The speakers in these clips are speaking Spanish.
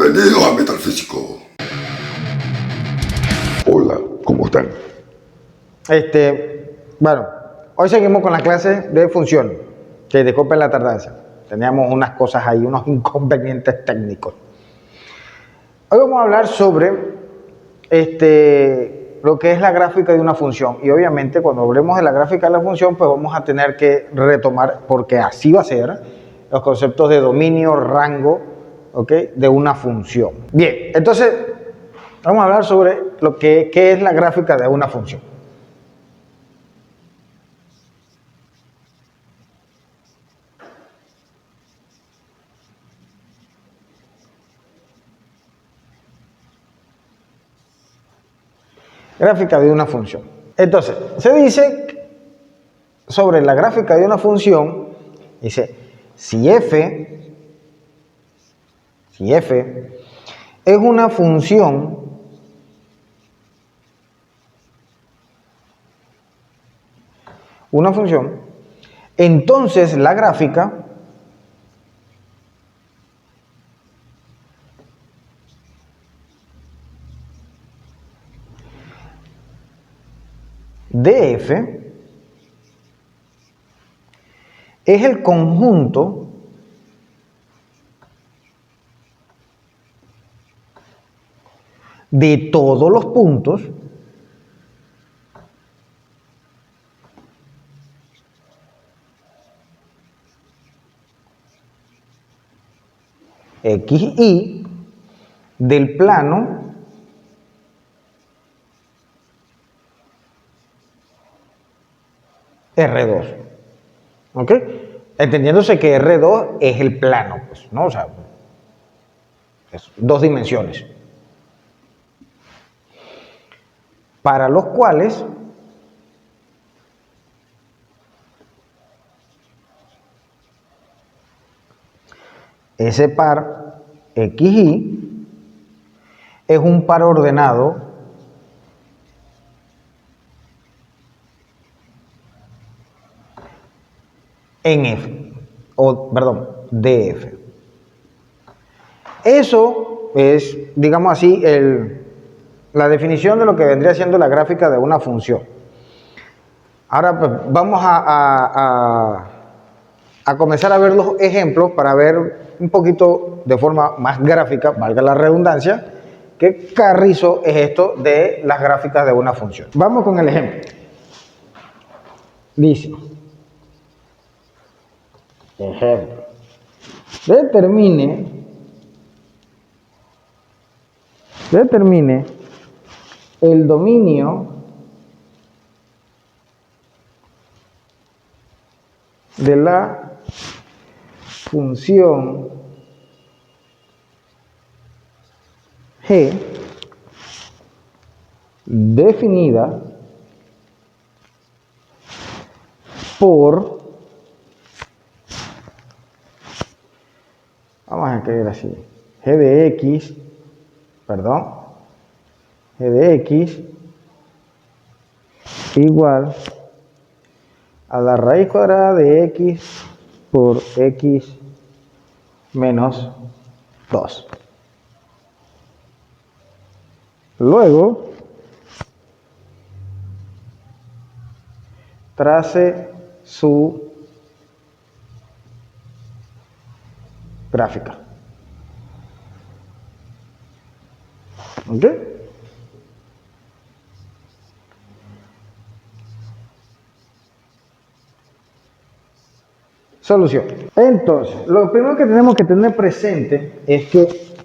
Bienvenidos a Metafísico. Hola, ¿cómo están? Bueno, hoy seguimos con la clase de función. Que disculpen la tardanza. Teníamos unas cosas ahí, unos inconvenientes técnicos. Hoy vamos a hablar sobre lo que es la gráfica de una función. Y obviamente cuando hablemos de la gráfica de la función, pues vamos a tener que retomar, porque así va a ser, los conceptos de dominio, rango, ¿ok?, de una función. Bien, entonces vamos a hablar sobre qué es la gráfica de una función. Gráfica de una función. Entonces, se dice sobre la gráfica de una función, dice, si f es una función entonces la gráfica de f es el conjunto de todos los puntos x, y del plano R2. ¿Ok? Entendiéndose que R2 es el plano, pues, ¿no? O sea, es dos dimensiones. Para los cuales ese par XY es un par ordenado en F, DF. Eso es, digamos así, la definición de lo que vendría siendo la gráfica de una función. Ahora pues, vamos a comenzar a ver los ejemplos para ver un poquito de forma más gráfica, valga la redundancia, qué carrizo es esto de las gráficas de una función. Vamos con el ejemplo. Dice, ejemplo, determine el dominio de la función g definida por, vamos a escribir así, g de x igual a la raíz cuadrada de x por x menos 2. Luego, trace su gráfica. ¿Ok? Solución. Entonces, lo primero que tenemos que tener presente es que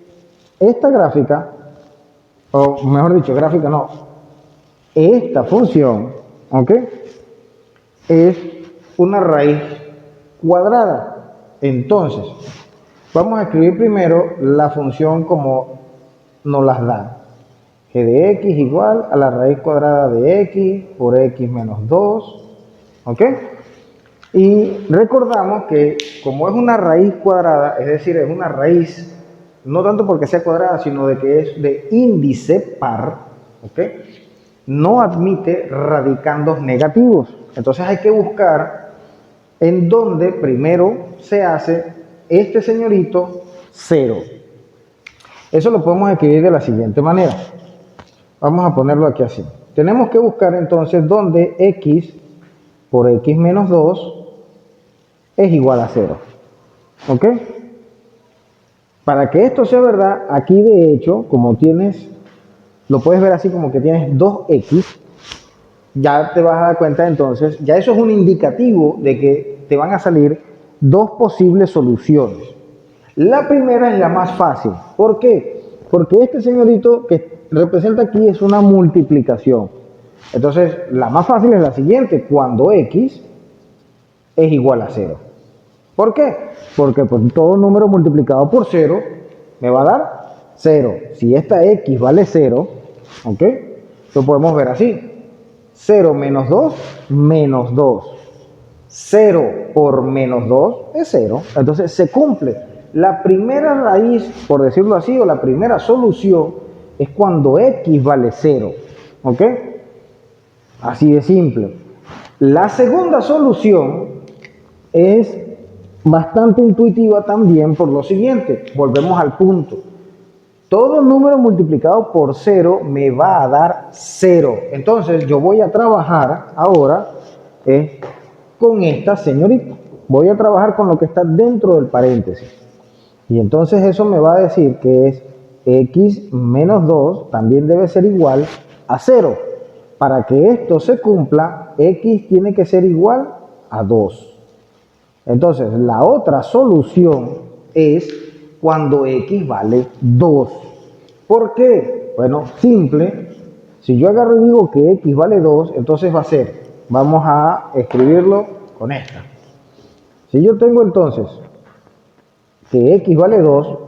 esta gráfica, o mejor dicho, gráfica no, esta función, ¿ok?, es una raíz cuadrada. Entonces, vamos a escribir primero la función como nos las dan. G de x igual a la raíz cuadrada de x por x menos 2, ¿ok? Y recordamos que como es una raíz cuadrada, es decir, es una raíz, no tanto porque sea cuadrada, sino de que es de índice par, ¿ok?, no admite radicandos negativos. Entonces hay que buscar en donde primero se hace este señorito 0. Eso lo podemos escribir de la siguiente manera. Vamos a ponerlo aquí así. Tenemos que buscar entonces dónde x por x menos 2 es igual a 0. ¿Ok? Para que esto sea verdad, aquí de hecho, como tienes, lo puedes ver así como que tienes 2x, ya te vas a dar cuenta entonces, ya eso es un indicativo de que te van a salir dos posibles soluciones. La primera es la más fácil. ¿Por qué? Porque este señorito que representa aquí es una multiplicación. Entonces, la más fácil es la siguiente, cuando x es igual a 0. ¿Por qué? Porque pues, todo número multiplicado por 0 me va a dar 0. Si esta x vale 0, ¿ok? Lo podemos ver así. 0 menos 2, menos 2. 0 por menos 2 es 0. Entonces se cumple. La primera raíz, por decirlo así, o la primera solución es cuando x vale 0. ¿Ok? Así de simple. La segunda solución es bastante intuitiva también por lo siguiente. Volvemos al punto. Todo número multiplicado por 0 me va a dar 0. Entonces yo voy a trabajar ahora con esta señorita. Voy a trabajar con lo que está dentro del paréntesis. Y entonces eso me va a decir que es x menos 2 también debe ser igual a 0. Para que esto se cumpla, x tiene que ser igual a 2. Entonces, la otra solución es cuando x vale 2. ¿Por qué? Bueno, simple. Si yo agarro y digo que x vale 2, entonces va a ser, vamos a escribirlo con esta. Si yo tengo entonces que x vale 2,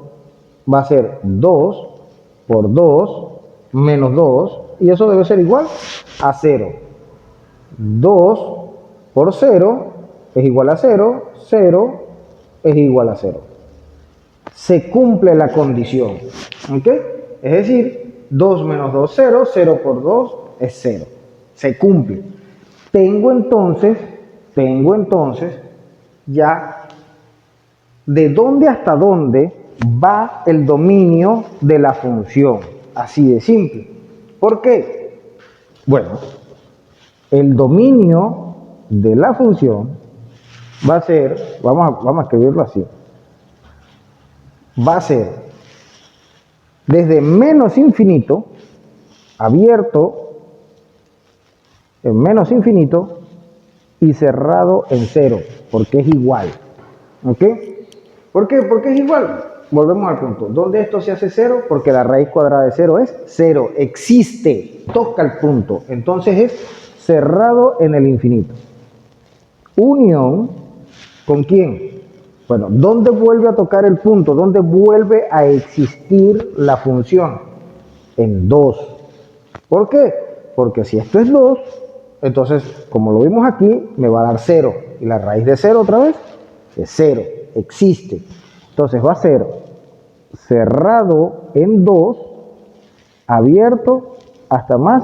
va a ser 2 por 2 menos 2, y eso debe ser igual a 0. 2 por 0 es igual a 0, 0 es igual a 0. Se cumple la condición. ¿Ok? Es decir, 2 menos 2, 0, 0 por 2 es 0. Se cumple. Tengo entonces ya de dónde hasta dónde va el dominio de la función. Así de simple. ¿Por qué? Bueno, el dominio de la función va a ser, vamos a escribirlo así, va a ser desde menos infinito, abierto en menos infinito y cerrado en 0, porque es igual. ¿Ok? ¿Por qué? Porque es igual. Volvemos al punto. ¿Dónde esto se hace 0? Porque la raíz cuadrada de 0 es 0. Existe. Toca el punto. Entonces es cerrado en el infinito. Unión, ¿con quién? Bueno, ¿dónde vuelve a tocar el punto? ¿Dónde vuelve a existir la función? En 2. ¿Por qué? Porque si esto es 2, entonces, como lo vimos aquí, me va a dar 0. Y la raíz de 0 otra vez es 0. Existe. Entonces va a ser cerrado en 2, abierto hasta más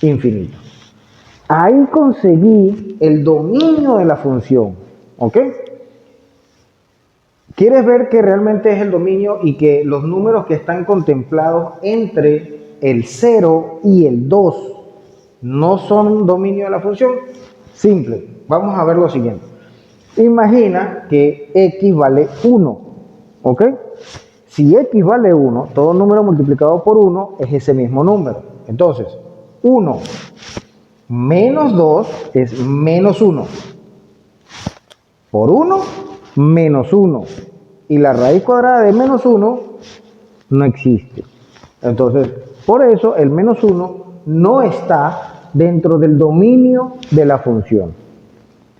infinito. Ahí conseguí el dominio de la función. ¿Ok? ¿Quieres ver que realmente es el dominio y que los números que están contemplados entre el 0 y el 2 no son dominio de la función? Simple. Vamos a ver lo siguiente. Imagina que x vale 1. ¿Ok? Si x vale 1, todo número multiplicado por 1 es ese mismo número. Entonces, 1 menos 2 es menos 1. Por 1, menos 1. Y la raíz cuadrada de menos 1 no existe. Entonces, por eso el menos 1 no está dentro del dominio de la función.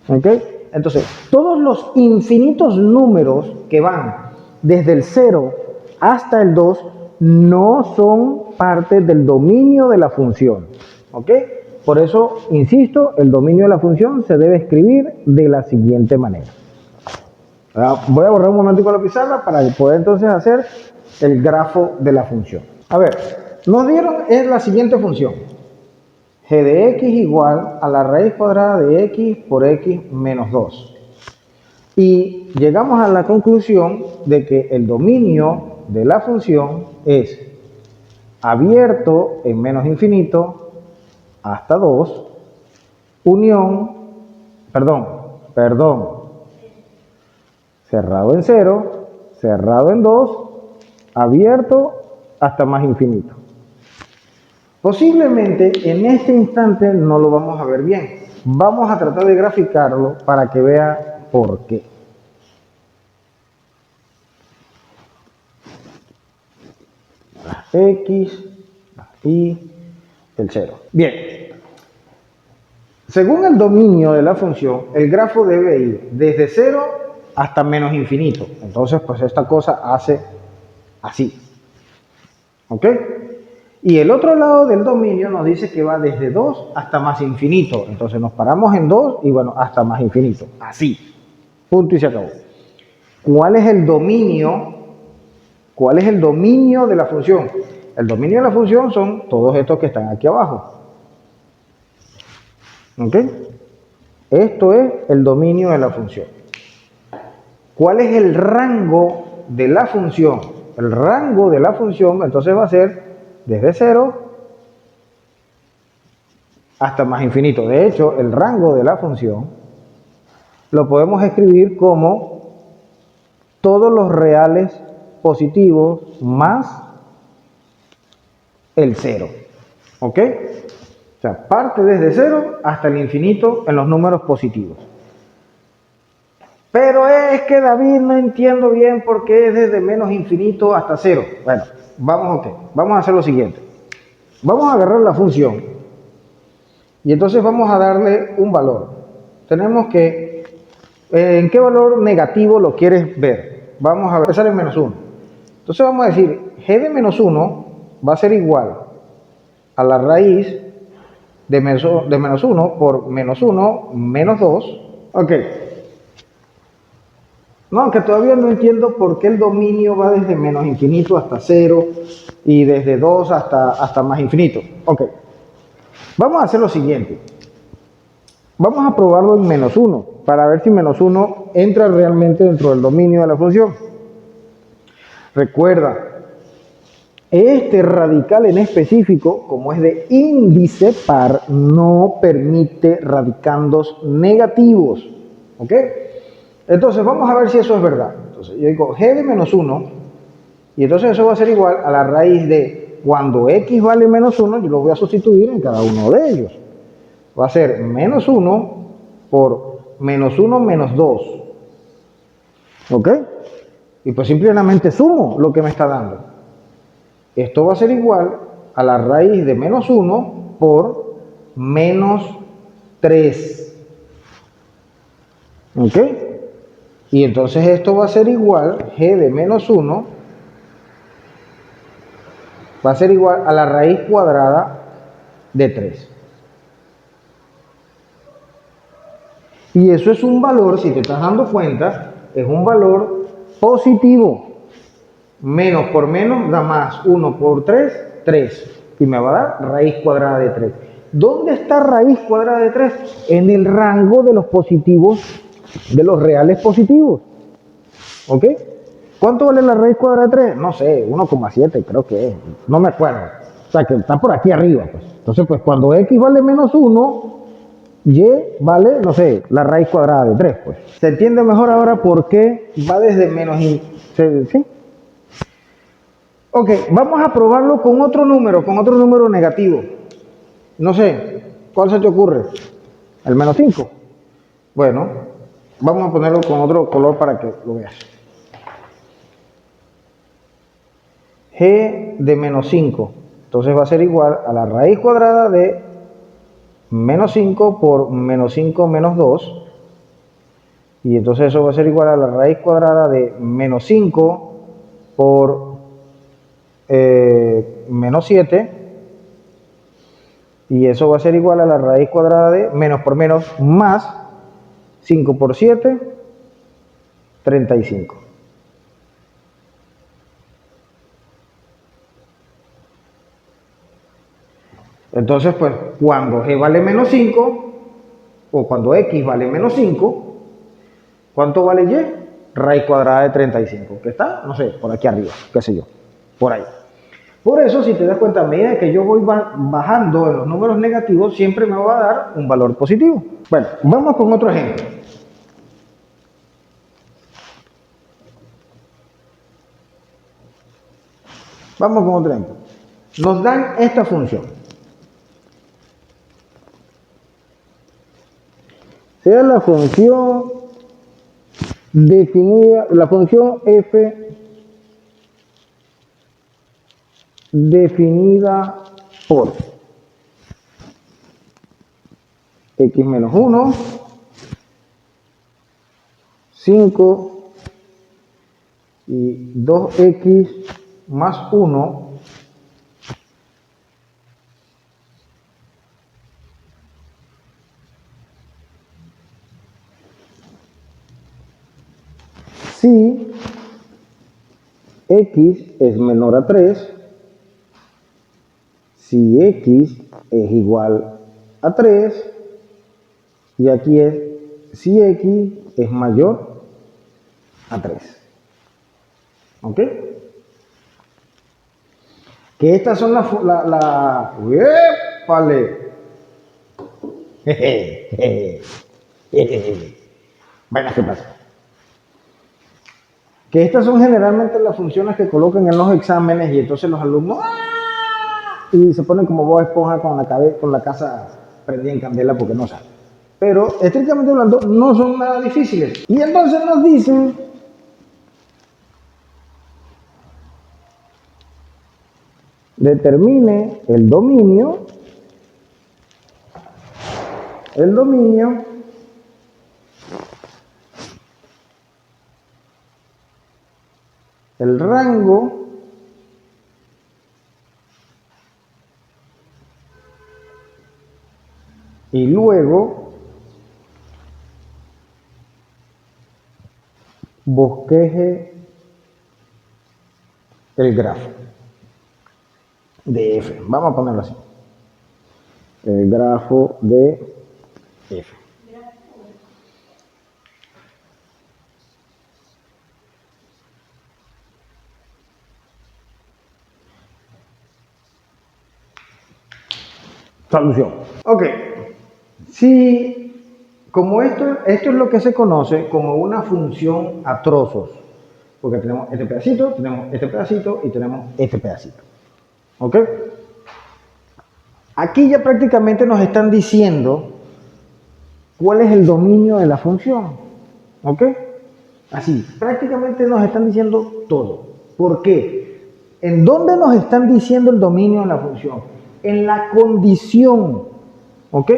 ¿Ok? Entonces, todos los infinitos números que van desde el 0 hasta el 2 no son parte del dominio de la función. ¿Ok? Por eso, insisto, el dominio de la función se debe escribir de la siguiente manera. Voy a borrar un momentico la pizarra para poder entonces hacer el grafo de la función. A ver, nos dieron es la siguiente función. G de x igual a la raíz cuadrada de x por x menos 2. Y llegamos a la conclusión de que el dominio de la función es abierto en menos infinito hasta 2, unión, cerrado en 0, cerrado en 2, abierto hasta más infinito. Posiblemente en este instante no lo vamos a ver bien. Vamos a tratar de graficarlo para que vea por qué. X y el 0. Bien. Según el dominio de la función, el grafo debe ir desde 0 hasta menos infinito. Entonces, pues esta cosa hace así. ¿Ok? Y el otro lado del dominio nos dice que va desde 2 hasta más infinito. Entonces nos paramos en 2 y bueno, hasta más infinito. Así. Punto y se acabó. ¿Cuál es el dominio? ¿Cuál es el dominio de la función? El dominio de la función son todos estos que están aquí abajo. ¿Ok? Esto es el dominio de la función. ¿Cuál es el rango de la función? El rango de la función entonces va a ser desde 0 hasta más infinito. De hecho, el rango de la función lo podemos escribir como todos los reales positivos más el 0. ¿Ok? O sea, parte desde 0 hasta el infinito en los números positivos. Pero es que David no entiendo bien por qué es desde menos infinito hasta 0. Bueno, vamos a hacer lo siguiente. Vamos a agarrar la función y entonces vamos a darle un valor. Tenemos que, ¿en qué valor negativo lo quieres ver? Vamos a empezar en menos 1. Entonces vamos a decir, g de menos 1 va a ser igual a la raíz de menos 1 por menos 1 menos 2. Ok. No, aunque todavía no entiendo por qué el dominio va desde menos infinito hasta 0 y desde 2 hasta más infinito. Ok. Vamos a hacer lo siguiente. Vamos a probarlo en menos 1 para ver si menos 1 entra realmente dentro del dominio de la función. Recuerda, este radical en específico, como es de índice par, no permite radicandos negativos. ¿Ok? Entonces, vamos a ver si eso es verdad. Entonces, yo digo g de menos 1, y entonces eso va a ser igual a la raíz de cuando x vale menos 1, yo lo voy a sustituir en cada uno de ellos. Va a ser menos 1 por menos 1 menos 2. ¿Ok? Y pues simplemente sumo lo que me está dando. Esto va a ser igual a la raíz de menos 1 por menos 3. ¿Ok? Y entonces esto va a ser igual, g de menos 1, va a ser igual a la raíz cuadrada de 3. Y eso es un valor, si te estás dando cuenta, es un valor positivo. Menos por menos da más. 1 por 3, 3. Y me va a dar raíz cuadrada de 3. ¿Dónde está raíz cuadrada de 3? En el rango de los positivos, de los reales positivos. ¿Ok? ¿Cuánto vale la raíz cuadrada de 3? No sé, 1,7 creo que es. No me acuerdo. O sea, que está por aquí arriba. Pues. Entonces, pues cuando x vale menos 1, y vale, no sé, la raíz cuadrada de 3. Pues. ¿Se entiende mejor ahora por qué va desde menos... ¿Sí? Ok, vamos a probarlo con otro número negativo. No sé, ¿cuál se te ocurre? ¿El menos 5? Bueno, vamos a ponerlo con otro color para que lo veas. G de menos 5. Entonces va a ser igual a la raíz cuadrada de menos 5 por menos 5 menos 2. Y entonces eso va a ser igual a la raíz cuadrada de menos 5 por menos 7. Y eso va a ser igual a la raíz cuadrada de menos por menos más 5 por 7, 35. Entonces, pues, cuando g vale menos 5, o cuando x vale menos 5, ¿cuánto vale y? raíz cuadrada de 35, que está, no sé, por aquí arriba, qué sé yo, por ahí. Por eso, si te das cuenta, a medida que yo voy bajando en los números negativos, siempre me va a dar un valor positivo. Bueno, vamos con otro ejemplo. Vamos con otro ejemplo. Nos dan esta función. Sea la función definida, la función f definida por x menos 1, 5 y 2x más 1 si x es menor a 3, si x es igual a 3, y aquí es si x es mayor a 3. ¿Ok? Que estas son ¡épale! Bueno, ¿qué pasa? Que estas son generalmente las funciones que colocan en los exámenes y entonces los alumnos y se ponen como Bob Esponja con la casa prendida en candela porque no saben. Pero estrictamente hablando no son nada difíciles. Y entonces nos dicen determine el dominio el rango y luego bosqueje el grafo de f. Vamos a ponerlo así. El grafo de f. Solución. Ok. Si, como esto es lo que se conoce como una función a trozos, porque tenemos este pedacito y tenemos este pedacito. ¿Ok? Aquí ya prácticamente nos están diciendo cuál es el dominio de la función. ¿Ok? Así, prácticamente nos están diciendo todo. ¿Por qué? ¿En dónde nos están diciendo el dominio de la función? En la condición. ¿Ok?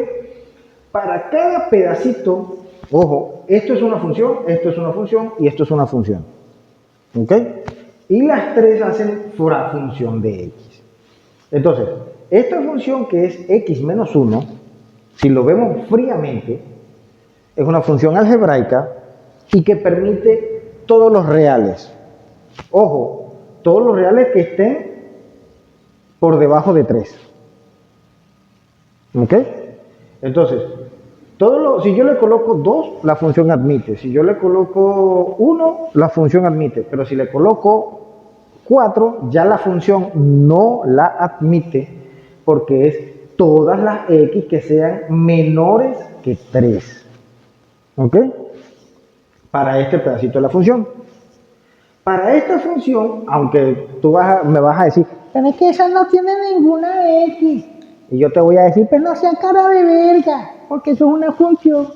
Para cada pedacito, ojo, esto es una función, esto es una función y esto es una función. ¿Ok? Y las tres hacen una función de x. Entonces, esta función que es x menos 1, si lo vemos fríamente, es una función algebraica y que permite todos los reales. Ojo, todos los reales que estén por debajo de 3. ¿Ok? Entonces, si yo le coloco 2, la función admite. Si yo le coloco 1, la función admite. Pero si le coloco 4, ya la función no la admite porque es todas las x que sean menores que 3. ¿Ok? Para este pedacito de la función. Para esta función, aunque tú me vas a decir, pero es que esa no tiene ninguna x. Y yo te voy a decir, pero no sea cara de verga, porque eso es una función.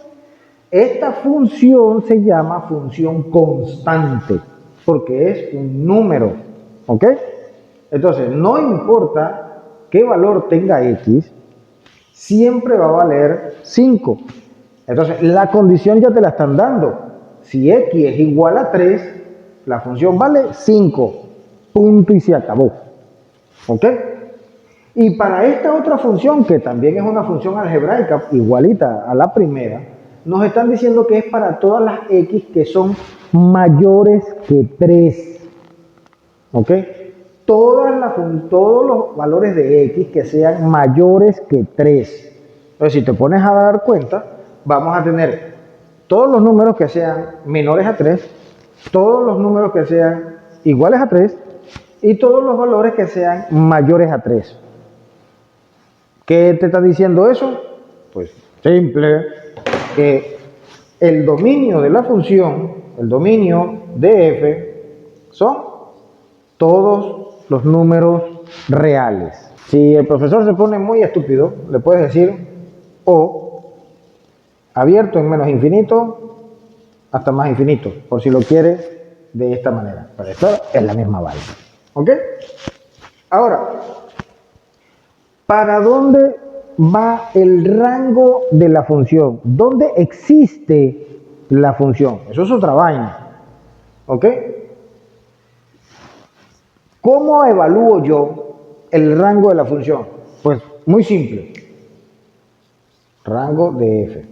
Esta función se llama función constante, porque es un número. ¿Ok? Entonces, no importa qué valor tenga x, siempre va a valer 5. Entonces, la condición ya te la están dando. Si x es igual a 3, la función vale 5. Punto y se acabó. ¿Ok? Y para esta otra función, que también es una función algebraica igualita a la primera, nos están diciendo que es para todas las x que son mayores que 3. ¿Ok? Todos los valores de x que sean mayores que 3. Entonces, si te pones a dar cuenta, vamos a tener todos los números que sean menores a 3 todos los números que sean iguales a 3 y todos los valores que sean mayores a 3. ¿Qué te está diciendo eso? Pues simple, que el dominio de la función, el dominio de f, son todos los números reales. Si el profesor se pone muy estúpido, le puedes decir o abierto en menos infinito hasta más infinito, por si lo quieres de esta manera. Pero esto es la misma vaina. ¿Ok? Ahora, ¿para dónde va el rango de la función? ¿Dónde existe la función? Eso es otra vaina. ¿Ok? ¿Cómo evalúo yo el rango de la función? Pues muy simple. Rango de f.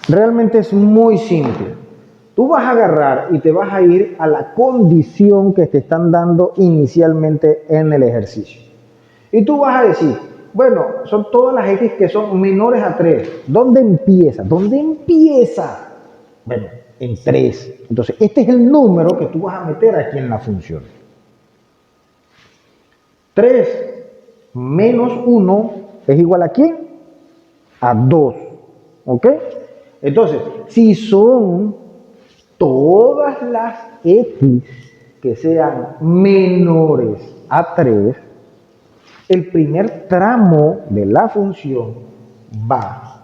Realmente es muy simple. Tú vas a agarrar y te vas a ir a la condición que te están dando inicialmente en el ejercicio. Y tú vas a decir, bueno, son todas las x que son menores a 3. ¿Dónde empieza? ¿Dónde empieza? Bueno, en 3. Entonces, este es el número que tú vas a meter aquí en la función. 3 menos 1 es igual a ¿quién? A 2. ¿Ok? Entonces, si son todas las x que sean menores a 3, el primer tramo de la función va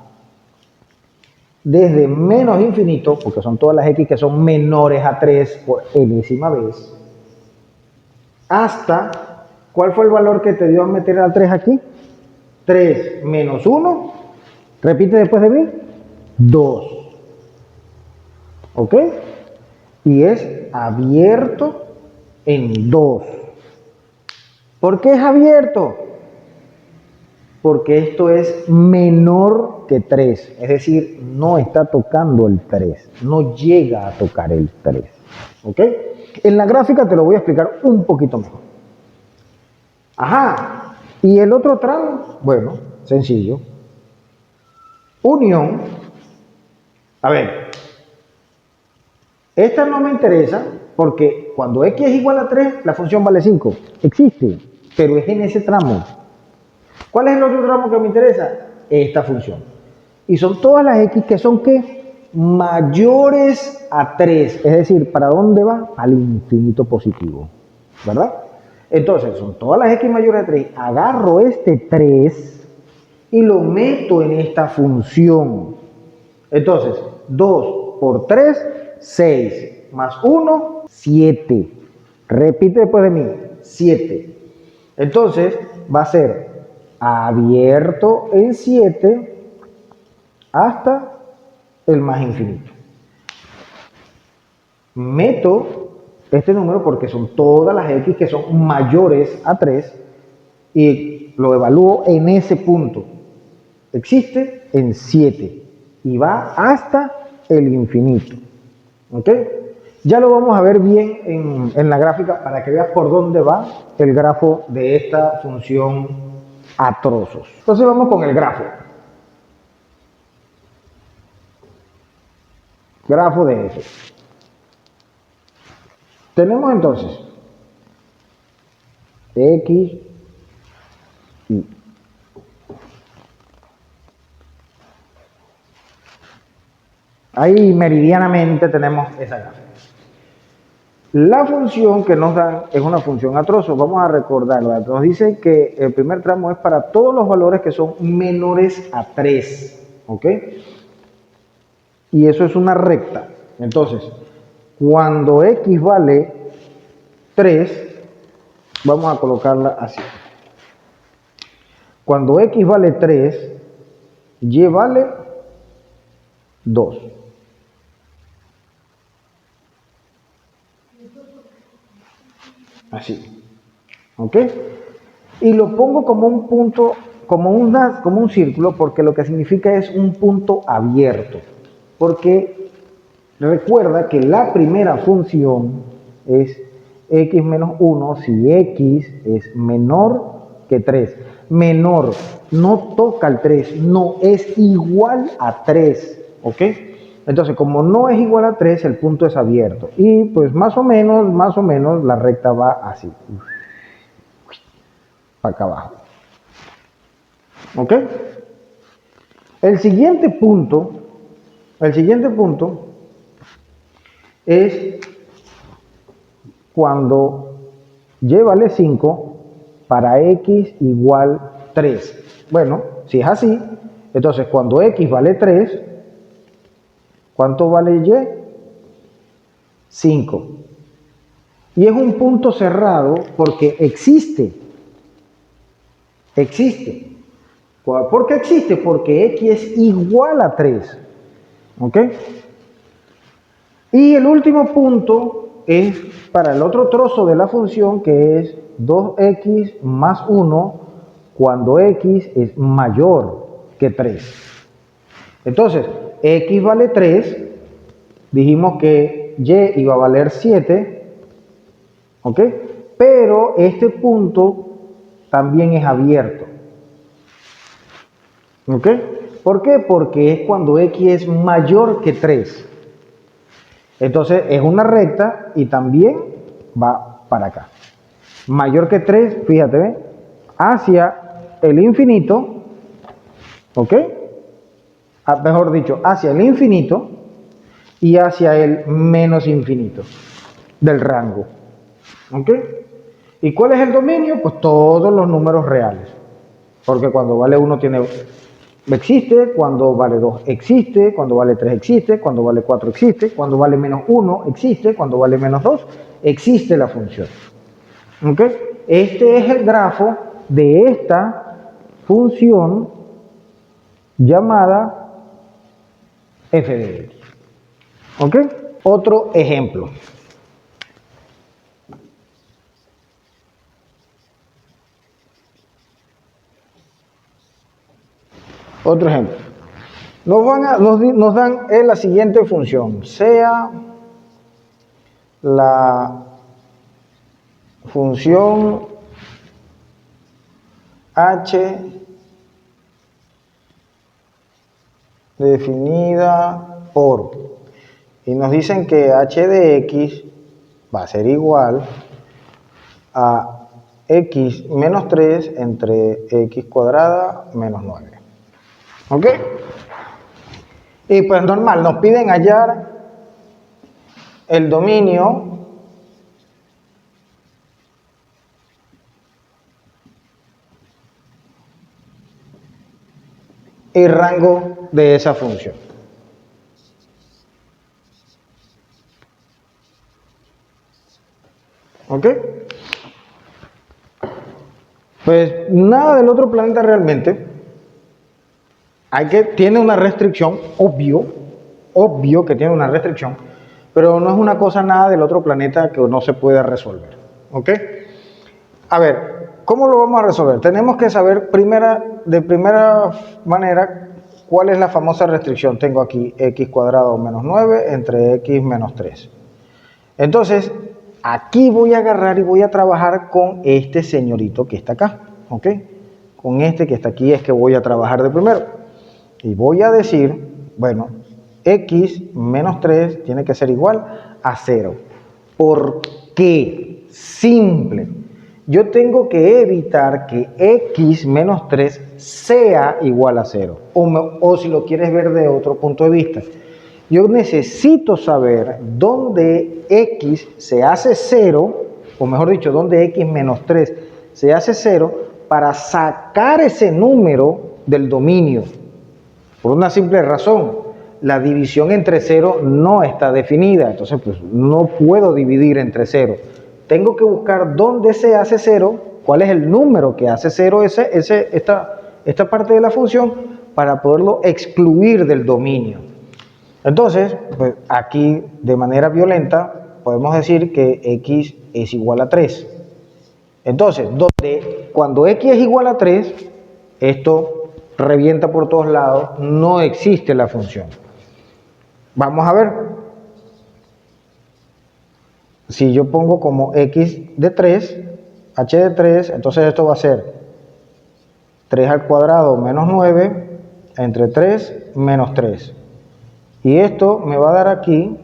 desde menos infinito, porque son todas las x que son menores a 3 por enésima vez, hasta, ¿cuál fue el valor que te dio a meter al 3 aquí? 3 menos 1, repite después de mí, 2. ¿Ok? Y es abierto en 2. ¿Por qué es abierto? Porque esto es menor que 3, es decir, no está tocando el 3, no llega a tocar el 3. ¿Ok? En la gráfica te lo voy a explicar un poquito mejor. Ajá, ¿y el otro tramo? Bueno, sencillo. Unión. A ver, esta no me interesa porque cuando x es igual a 3, la función vale 5. Existe, pero es en ese tramo. ¿Cuál es el otro tramo que me interesa? Esta función. Y son todas las x que son, ¿qué? Mayores a 3. Es decir, ¿para dónde va? Al infinito positivo. ¿Verdad? Entonces, son todas las x mayores a 3. Agarro este 3 y lo meto en esta función. Entonces, 2 por 3, 6. Más 1, 7. Repite después de mí, 7. Entonces, va a ser abierto en 7 hasta el más infinito. Meto este número porque son todas las x que son mayores a 3 y lo evalúo en ese punto. Existe en 7 y va hasta el infinito. ¿Ok? Ya lo vamos a ver bien en la gráfica para que veas por dónde va el grafo de esta función a trozos. Entonces vamos con el grafo. Grafo de f. Tenemos entonces x, y. Ahí meridianamente tenemos esa gráfica. La función que nos dan es una función a trozos. Vamos a recordarla. Nos dice que el primer tramo es para todos los valores que son menores a 3. ¿Ok? Y eso es una recta. Entonces, cuando x vale 3, vamos a colocarla así. Cuando x vale 3, y vale 2. Así. ¿Ok? Y lo pongo como un punto, como un círculo, porque lo que significa es un punto abierto. Porque recuerda que la primera función es x menos 1 si x es menor que 3. Menor, no toca el 3, no es igual a 3. ¿Ok? Entonces, como no es igual a 3, el punto es abierto. Y pues más o menos, la recta va así. Para acá abajo. ¿Ok? El siguiente punto es cuando y vale 5 para x igual 3. Bueno, si es así, entonces cuando x vale 3, ¿cuánto vale y? 5. Y es un punto cerrado porque existe. ¿Por qué existe? Porque x es igual a 3. ¿Ok? Y el último punto es para el otro trozo de la función, que es 2x más 1 cuando x es mayor que 3. Entonces, x vale 3, dijimos que y iba a valer 7, ¿ok? Pero este punto también es abierto. ¿Ok? ¿Por qué? Porque es cuando x es mayor que 3. Entonces es una recta y también va para acá. Mayor que 3, fíjate, ¿ve? Hacia el infinito, ¿ok? Mejor dicho, hacia el infinito y hacia el menos infinito del rango. ¿Ok? ¿Y cuál es el dominio? Pues todos los números reales. Porque cuando vale 1 existe, cuando vale 2 existe, cuando vale 3 existe, cuando vale 4 existe, cuando vale menos 1 existe, cuando vale menos 2 existe la función. ¿Ok? Este es el grafo de esta función llamada f de x. ¿Ok? Otro ejemplo. Otro ejemplo. Nos dan la siguiente función, sea la función h definida por, y nos dicen que h de x va a ser igual a x menos 3 entre x cuadrada menos 9. ¿Ok? Y pues normal, nos piden hallar el dominio y rango de esa función. ¿Ok? Pues nada del otro planeta realmente. Tiene una restricción, obvio que tiene una restricción, pero no es una cosa nada del otro planeta que no se pueda resolver. ¿Ok? A ver, ¿cómo lo vamos a resolver? Tenemos que saber de primera manera cuál es la famosa restricción. Tengo aquí x cuadrado menos 9 entre x menos 3. Entonces, aquí voy a agarrar y voy a trabajar con este señorito que está acá. ¿Ok? Con este que está aquí es que voy a trabajar de primero. Y voy a decir, bueno, x menos 3 tiene que ser igual a 0. ¿Por qué? Simple. Yo tengo que evitar que x menos 3 sea igual a 0. O si lo quieres ver de otro punto de vista, yo necesito saber dónde x se hace 0, o mejor dicho, dónde x menos 3 se hace 0, para sacar ese número del dominio. Por una simple razón, la división entre 0 no está definida, entonces pues no puedo dividir entre 0. Tengo que buscar dónde se hace 0, cuál es el número que hace 0 esta parte de la función para poderlo excluir del dominio. Entonces, pues aquí de manera violenta podemos decir que x es igual a 3. Entonces, cuando x es igual a 3, esto revienta por todos lados, no existe la función. Vamos a ver. Si yo pongo como x de 3, h de 3, entonces esto va a ser 3 al cuadrado menos 9 entre 3 menos 3. Y esto me va a dar aquí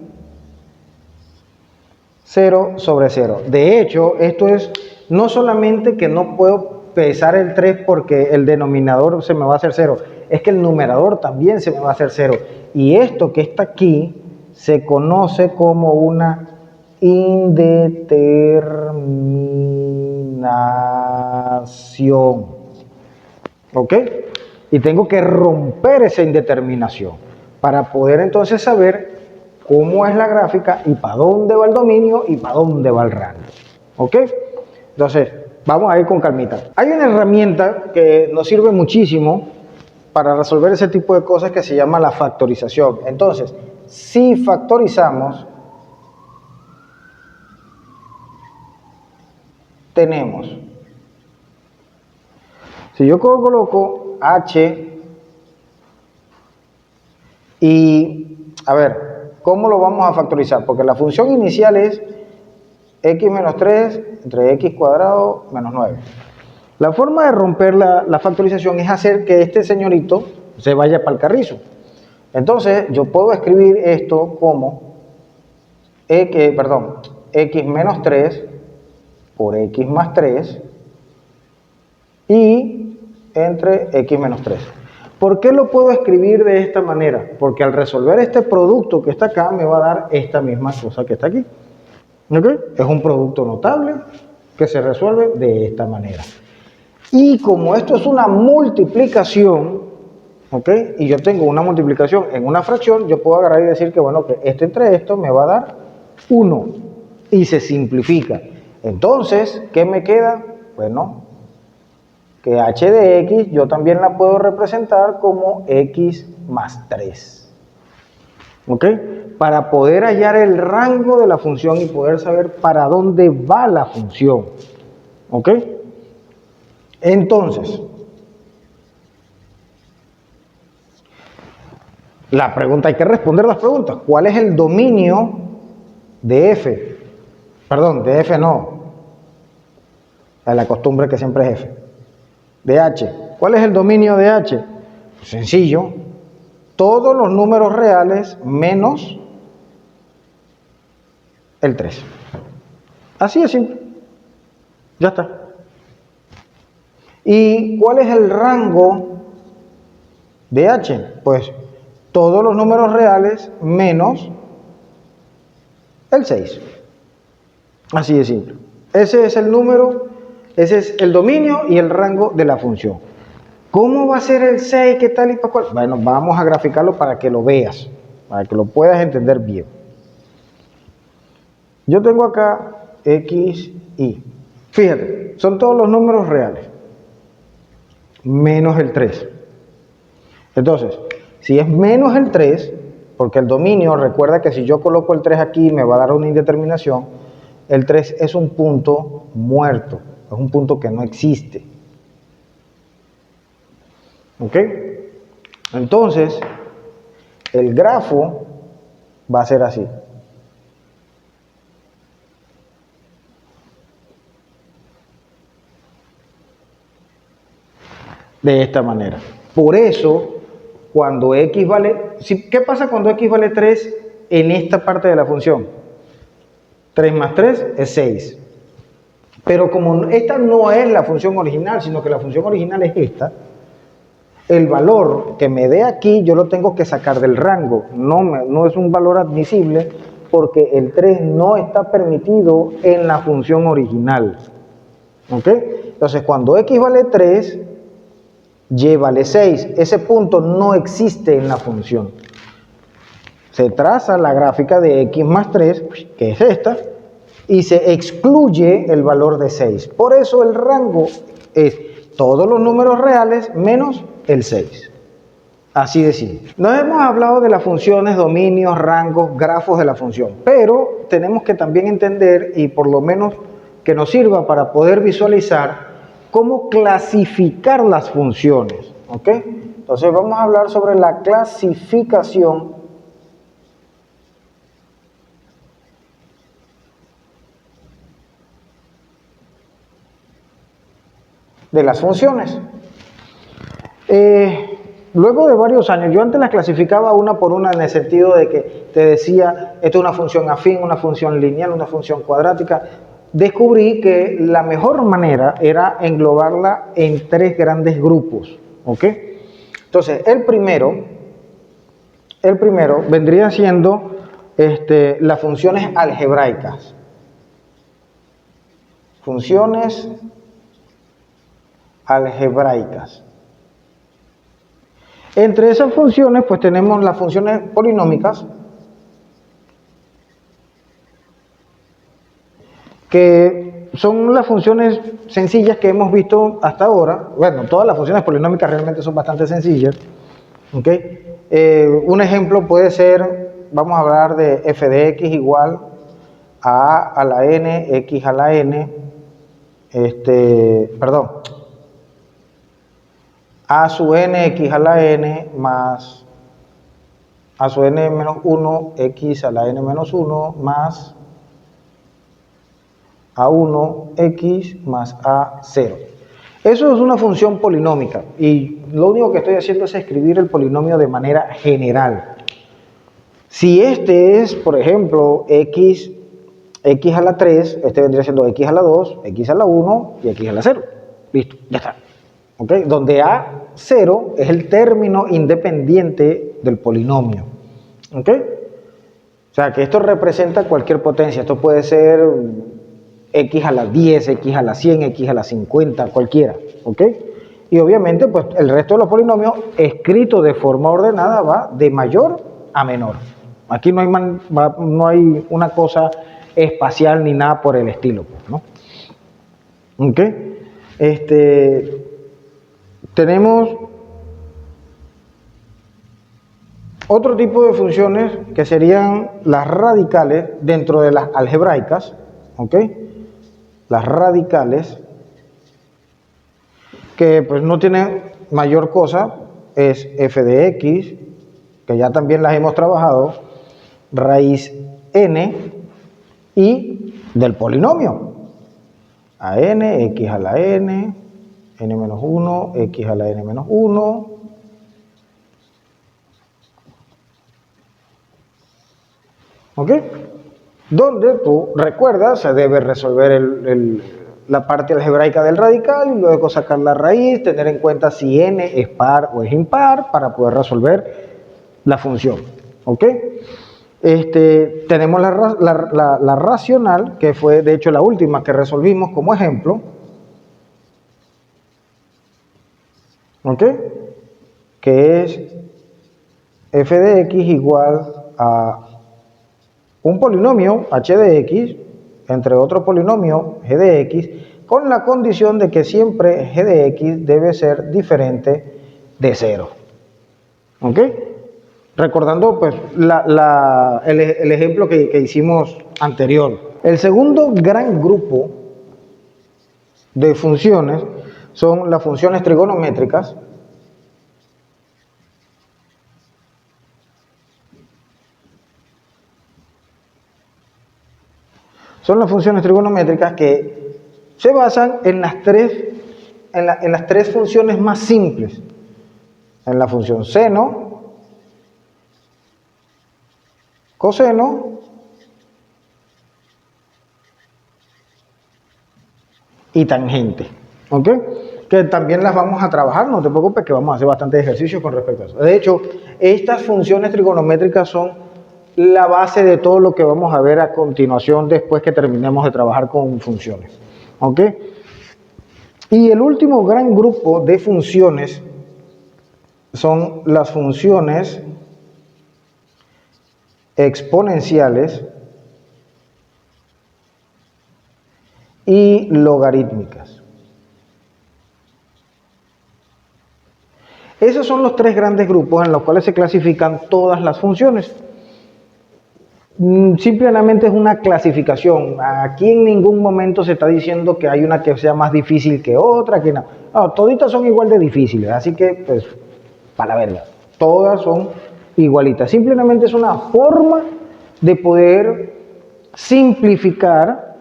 0 sobre 0. De hecho, esto es no solamente que no puedo pesar el 3 porque el denominador se me va a hacer 0, es que el numerador también se me va a hacer 0. Y esto que está aquí se conoce como una indeterminación. ¿Ok? Y tengo que romper esa indeterminación para poder entonces saber cómo es la gráfica y para dónde va el dominio y para dónde va el rango. ¿Ok? Entonces, vamos a ir con calmita. Hay una herramienta que nos sirve muchísimo para resolver ese tipo de cosas que se llama la factorización. Entonces, si factorizamos, tenemos, si yo coloco h y, a ver, ¿cómo lo vamos a factorizar? Porque la función inicial es x menos 3 entre x cuadrado menos 9. La forma de romper la factorización es hacer que este señorito se vaya para el carrizo. Entonces, yo puedo escribir esto como x menos 3 por x más 3 y entre x menos 3. ¿Por qué lo puedo escribir de esta manera? Porque al resolver este producto que está acá, me va a dar esta misma cosa que está aquí. ¿Ok? Es un producto notable que se resuelve de esta manera. Y como esto es una multiplicación, ¿ok? Y yo tengo una multiplicación en una fracción, yo puedo agarrar y decir que, bueno, que esto entre esto me va a dar 1. Y se simplifica. Entonces, ¿qué me queda? Bueno, que h de x yo también la puedo representar como x más 3. ¿Ok? Para poder hallar el rango de la función y poder saber para dónde va la función. ¿Ok? Entonces, la pregunta, hay que responder las preguntas. ¿Cuál es el dominio de f? Perdón, de f no. La costumbre que siempre es f. De h. ¿Cuál es el dominio de h? Sencillo. Todos los números reales menos el 3. Así de simple. Ya está. ¿Y cuál es el rango de h? Pues todos los números reales menos el 6. Así de simple. Ese es el número, ese es el dominio y el rango de la función. ¿Cómo va a ser el 6? ¿Qué tal y para cuál? Bueno, vamos a graficarlo para que lo veas, para que lo puedas entender bien. Yo tengo acá x, y. Fíjate, son todos los números reales, menos el 3. Entonces, si es menos el 3, porque el dominio, recuerda que si yo coloco el 3 aquí me va a dar una indeterminación, el 3 es un punto muerto, es un punto que no existe. ¿Ok? Entonces, el grafo va a ser así. De esta manera. Por eso, cuando x vale... ¿Qué pasa cuando x vale 3 en esta parte de la función? 3 más 3 es 6. Pero como esta no es la función original, sino que la función original es esta, el valor que me dé aquí yo lo tengo que sacar del rango. No es un valor admisible porque el 3 no está permitido en la función original. ¿Ok? Entonces, cuando x vale 3... y vale 6. Ese punto no existe en la función. Se traza la gráfica de x más 3, que es esta, y se excluye el valor de 6. Por eso el rango es todos los números reales menos el 6. Así de simple. Nos hemos hablado de las funciones, dominios, rangos, grafos de la función, pero tenemos que también entender, y por lo menos que nos sirva para poder visualizar, cómo clasificar las funciones. ¿Ok? Entonces vamos a hablar sobre la clasificación de las funciones. luego de varios años, yo antes las clasificaba una por una en el sentido de que te decía, esto es una función afín, una función lineal, una función cuadrática. Descubrí que la mejor manera era englobarla en tres grandes grupos, ¿ok? Entonces, el primero vendría siendo las funciones algebraicas. Funciones algebraicas. Entre esas funciones, pues tenemos las funciones polinómicas, que son las funciones sencillas que hemos visto hasta ahora. Bueno, todas las funciones polinómicas realmente son bastante sencillas, ¿ok? Un ejemplo puede ser, vamos a hablar de f de x igual a la n, x a la n, a sub n, x a la n, más a sub n menos 1, x a la n menos 1, más a1, x más a0. Eso es una función polinómica y lo único que estoy haciendo es escribir el polinomio de manera general. Si este es, por ejemplo, x a la 3, este vendría siendo x a la 2, x a la 1 y x a la 0. Listo, ya está. ¿Okay? Donde a0 es el término independiente del polinomio. ¿Ok? O sea, que esto representa cualquier potencia. Esto puede ser x a la 10, x a la 100, x a la 50, cualquiera. ¿Ok? Y obviamente, pues el resto de los polinomios escritos de forma ordenada va de mayor a menor. Aquí no hay una cosa espacial ni nada por el estilo, pues, ¿no? ¿Ok? Tenemos otro tipo de funciones que serían las radicales dentro de las algebraicas, ¿ok? Las radicales, que pues no tienen mayor cosa, es f de x, que ya también las hemos trabajado, raíz n y del polinomio, a n, x a la n, n menos 1, x a la n menos 1, ¿ok? Donde tú recuerdas, se debe resolver la parte algebraica del radical y luego sacar la raíz, tener en cuenta si n es par o es impar para poder resolver la función, ¿ok? Tenemos la racional, que fue de hecho la última que resolvimos como ejemplo, ¿ok? Que es f de x igual a un polinomio h de x entre otro polinomio g de x, con la condición de que siempre g de x debe ser diferente de 0. ¿Ok? Recordando pues el ejemplo que hicimos anterior. El segundo gran grupo de funciones son las funciones trigonométricas, que se basan en las tres funciones más simples, en la función seno, coseno y tangente, ¿ok? Que también las vamos a trabajar, no te preocupes que vamos a hacer bastantes ejercicios con respecto a eso. De hecho, estas funciones trigonométricas son la base de todo lo que vamos a ver a continuación después que terminemos de trabajar con funciones, ¿ok? Y el último gran grupo de funciones son las funciones exponenciales y logarítmicas. Esos son los tres grandes grupos en los cuales se clasifican todas las funciones. Simplemente es una clasificación. Aquí en ningún momento se está diciendo que hay una que sea más difícil que otra, que no. No, toditas son igual de difíciles, así que, pues, para la verga, todas son igualitas. Simplemente es una forma de poder simplificar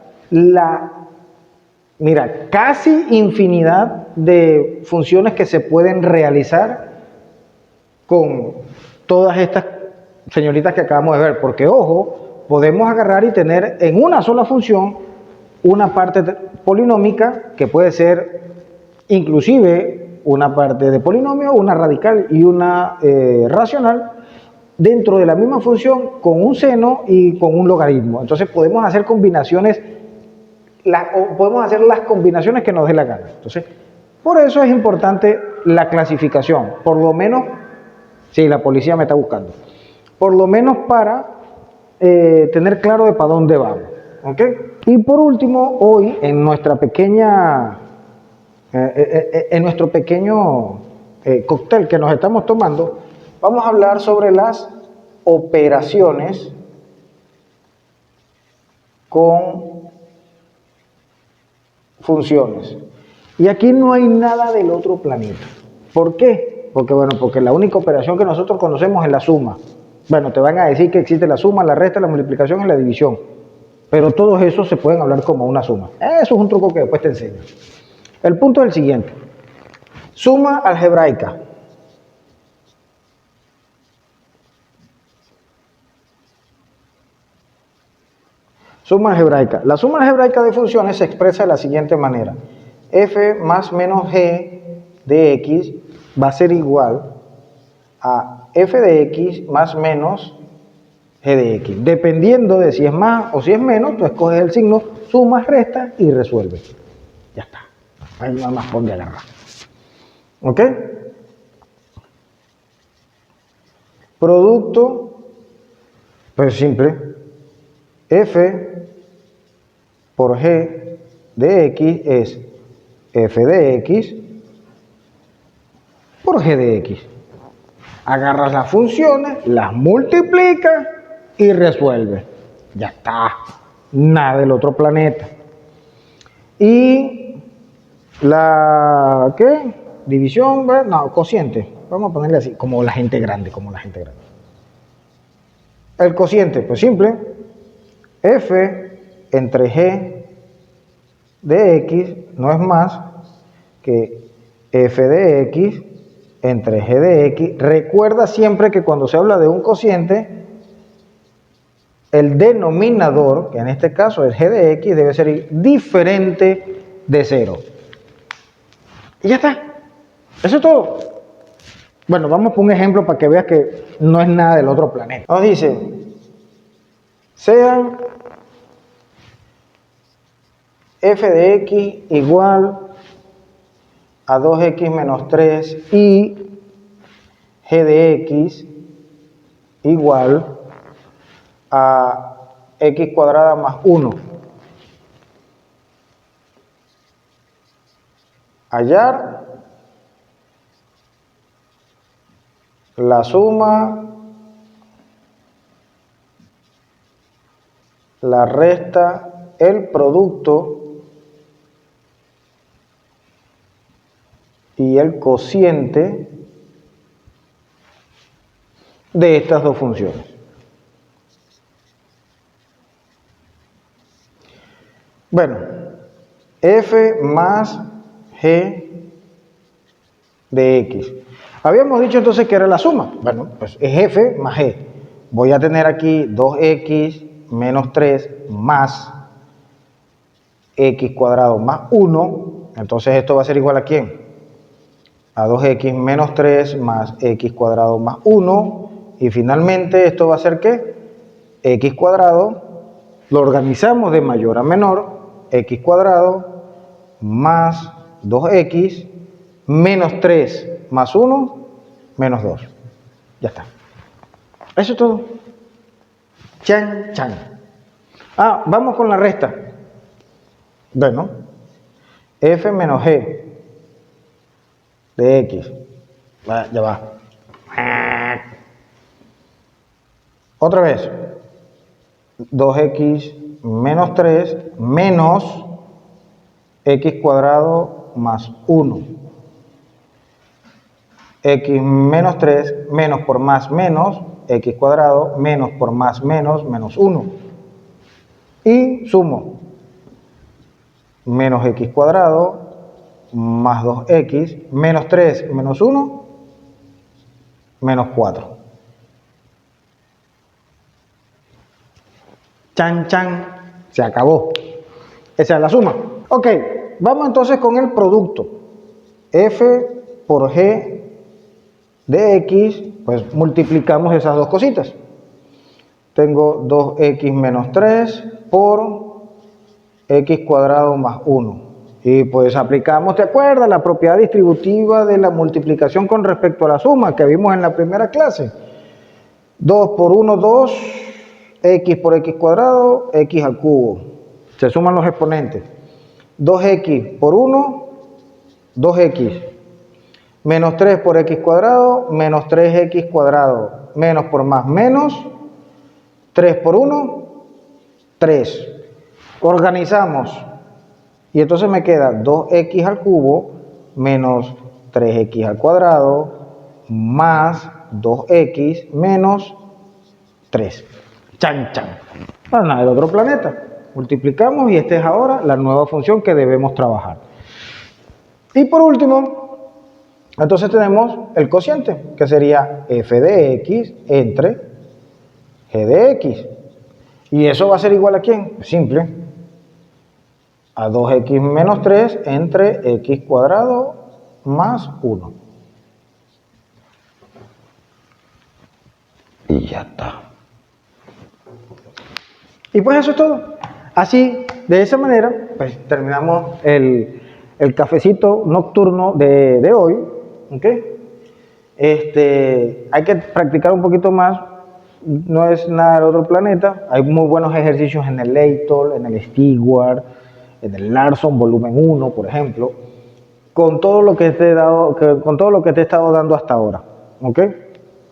casi infinidad de funciones que se pueden realizar con todas estas señoritas que acabamos de ver, porque ojo, podemos agarrar y tener en una sola función una parte polinómica que puede ser inclusive una parte de polinomio, una radical y una racional dentro de la misma función con un seno y con un logaritmo. Entonces podemos hacer combinaciones, o podemos hacer las combinaciones que nos dé la gana. Entonces, por eso es importante la clasificación, por lo menos, si la policía me está buscando, por lo menos para tener claro de para dónde vamos. ¿Ok? Y por último, hoy en nuestra pequeña, en nuestro pequeño cóctel que nos estamos tomando, vamos a hablar sobre las operaciones con funciones. Y aquí no hay nada del otro planeta. ¿Por qué? Porque la única operación que nosotros conocemos es la suma. Bueno, te van a decir que existe la suma, la resta, la multiplicación y la división. Pero todos esos se pueden hablar como una suma. Eso es un truco que después te enseño. El punto es el siguiente. Suma algebraica. Suma algebraica. La suma algebraica de funciones se expresa de la siguiente manera. F más menos G de X va a ser igual a F de X más menos G de X. Dependiendo de si es más o si es menos, tú escoges el signo, sumas, restas y resuelves. Ya está. Ahí no hay más por de agarrar. ¿Ok? Producto, pues simple. F por G de X es F de X por G de X. Agarras las funciones, las multiplicas y resuelves. Ya está. Nada del otro planeta. Y la, ¿qué? División, no, cociente. Vamos a ponerle así, como la gente grande, El cociente, pues simple. F entre G de X no es más que F de X entre G de X. Recuerda siempre que cuando se habla de un cociente, el denominador, que en este caso es G de X, debe ser diferente de 0. Y ya está. Eso es todo. Bueno, vamos por un ejemplo para que veas que no es nada del otro planeta. Nos dice, sean F de X igual a 2X menos 3 y G de X igual a X cuadrada más 1. Hallar la suma, la resta, el producto y el cociente de estas dos funciones. Bueno, F más G de X. Habíamos dicho entonces que era la suma. Bueno, pues es F más G. Voy a tener aquí 2X menos 3 más X cuadrado más 1. Entonces esto va a ser igual a ¿quién? A 2X menos 3 más X cuadrado más 1. Y finalmente esto va a ser ¿qué? X cuadrado. Lo organizamos de mayor a menor. X cuadrado más 2X menos 3 más 1 menos 2. Ya está. Eso es todo. Chan, chan. Ah, vamos con la resta. Bueno, F menos G de X. Ya va. Otra vez. 2X menos 3 menos X cuadrado más 1. X menos 3, menos por más menos, X cuadrado, menos por más menos, menos 1. Y sumo. Menos X cuadrado, más 2X, menos 3, menos 1, menos 4. Chan, chan, se acabó. Esa es la suma. Ok, vamos entonces con el producto. F por G de X, pues multiplicamos esas dos cositas. Tengo 2X menos 3 por X cuadrado más 1. Y pues aplicamos, ¿te acuerdas? La propiedad distributiva de la multiplicación con respecto a la suma que vimos en la primera clase. 2 por 1, 2, X por X cuadrado, X al cubo. Se suman los exponentes. 2X por 1, 2X. Menos 3 por X cuadrado, menos 3X cuadrado. Menos por más menos, 3 por 1, 3. Organizamos. Y entonces me queda 2X al cubo menos 3X al cuadrado más 2X menos 3. Chan, chan. Para nada del otro planeta. Multiplicamos y esta es ahora la nueva función que debemos trabajar. Y por último, entonces tenemos el cociente, que sería f de x entre g de x. ¿Y eso va a ser igual a quién? Simple. A 2x menos 3 entre x cuadrado más 1. Y ya está. Y pues eso es todo. Así, de esa manera, pues terminamos el cafecito nocturno de hoy. ¿Okay? Hay que practicar un poquito más. No es nada del otro planeta. Hay muy buenos ejercicios en el Layton, en el Stewart, en el Larson volumen 1, por ejemplo, con todo lo que te he estado dando hasta ahora. ¿Ok?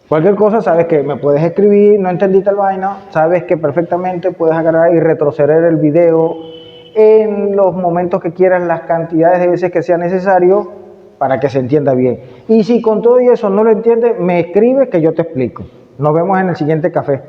Cualquier cosa, sabes que me puedes escribir, no entendiste el vaina, sabes que perfectamente puedes agarrar y retroceder el video en los momentos que quieras, las cantidades de veces que sea necesario para que se entienda bien. Y si con todo y eso no lo entiendes, me escribes que yo te explico. Nos vemos en el siguiente café.